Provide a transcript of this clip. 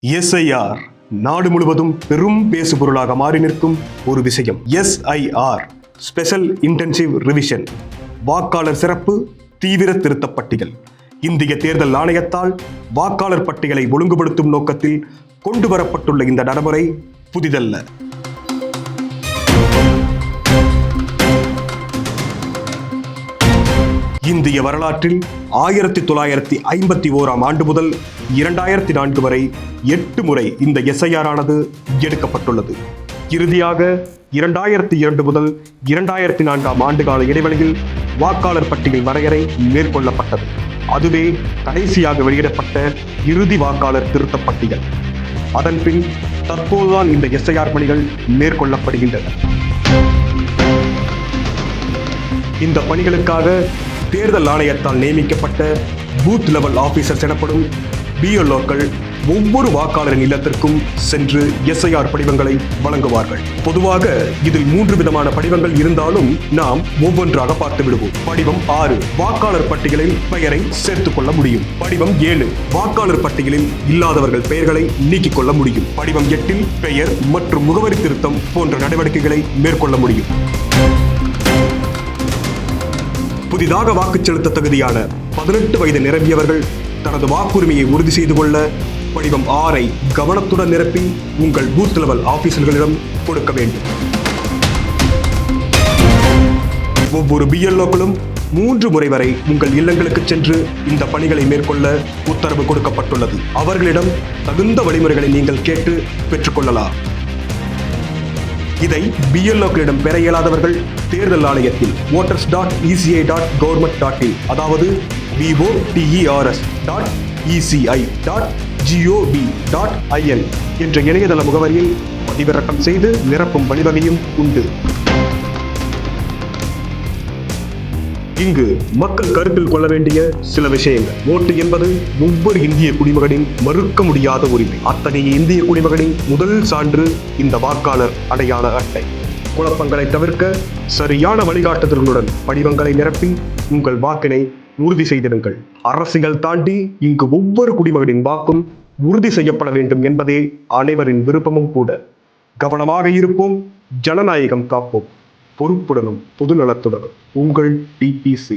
SIR நாடு முழுவதும் பெரும் பேசுபொருளாக மாறி நிற்கும் ஒரு விஷயம். SIR ஸ்பெஷல் இன்டென்சிவ் ரிவிஷன், வாக்காளர் சிறப்பு தீவிர திருத்தப் பட்டியல். இந்திய தேர்தல் ஆணையத்தால் வாக்காளர் பட்டியலை ஒழுங்குபடுத்தும் நோக்கத்தில் கொண்டு வரப்பட்டுள்ள இந்த நடைமுறை புதிதல்ல. இந்திய வரலாற்றில் 1951ஆம் ஆண்டு முதல் 2004 வரை 8 முறை இந்த SIR ஆனது எடுக்கப்பட்டுள்ளது. இறுதியாக 2002 முதல் 2004ஆம் ஆண்டு கால இடைவெளியில் வாக்காளர் பட்டியல் வரையறை மேற்கொள்ளப்பட்டது. அதுவே கடைசியாக வெளியிடப்பட்ட இறுதி வாக்காளர் திருத்தப் பட்டியல். அதன்பின் தற்போதுதான் இந்த SIR பணிகள் மேற்கொள்ளப்படுகின்றன. இந்த பணிகளுக்காக தேர்தல் ஆணையத்தால் நியமிக்கப்பட்ட பூத் லெவல் ஆபீசர்ஸ் எனப்படும் BLOக்கள் ஒவ்வொரு வாக்காளரின் இல்லத்திற்கும் சென்று SIR படிவங்களை வழங்குவார்கள். பொதுவாக இதில் 3 விதமான படிவங்கள் இருந்தாலும் நாம் ஒவ்வொன்றாக பார்த்து விடுவோம். படிவம் 6 வாக்காளர் பட்டியலில் பெயரை சேர்த்துக் கொள்ள முடியும். படிவம் 7 வாக்காளர் பட்டியலில் இல்லாதவர்கள் பெயர்களை நீக்கிக் கொள்ள முடியும். படிவம் 8 பெயர் மற்றும் முகவரி திருத்தம் போன்ற நடவடிக்கைகளை மேற்கொள்ள முடியும். புதிதாக வாக்கு செலுத்த தகுதியான 18 வயது நிரம்பியவர்கள் தனது வாக்குரிமையை உறுதி செய்து கொள்ள படிவம் 6ஐ கவனத்துடன் நிரப்பி உங்கள் பூத் லெவல் ஆபீசர்களிடம் கொடுக்க வேண்டும். ஒவ்வொரு BLOக்களும் 3 முறை வரை உங்கள் இல்லங்களுக்கு சென்று இந்த பணிகளை மேற்கொள்ள உத்தரவு கொடுக்கப்பட்டுள்ளது. அவர்களிடம் தகுந்த வழிமுறைகளை நீங்கள் கேட்டு பெற்றுக்கொள்ளலாம். இதை BLOக்களிடம் பெற இயலாதவர்கள் தேர்தல் ஆணையத்தில் voters.eci.government.in அதாவது voters.eci.gov.in என்ற இணையதள முகவரியில் பதிவிறக்கம் செய்து நிரப்பும் வழிவகையும் உண்டு. இங்கு மக்கள் கருத்தில் கொள்ள வேண்டிய சில விஷயங்கள். ஓட்டு என்பது ஒவ்வொரு இந்திய குடிமகனின் மறுக்க முடியாத உரிமை. அத்தகைய இந்திய குடிமகனின் முதல் சான்று இந்த வாக்காளர் அடையாள அட்டை. குழப்பங்களை தவிர்க்க சரியான வழிகாட்டுதல்களுடன் படிவங்களை நிரப்பி உங்கள் வாக்கினை உறுதி செய்திடுங்கள். அரசியல் தாண்டி இங்கு ஒவ்வொரு குடிமகனின் வாக்கும் உறுதி செய்யப்பட வேண்டும் என்பதே அனைவரின் விருப்பமும் கூட. கவனமாக இருப்போம், ஜனநாயகம் காப்போம், பொறுப்புடனும் பொதுநலத்துடனும். உங்கள் TPC.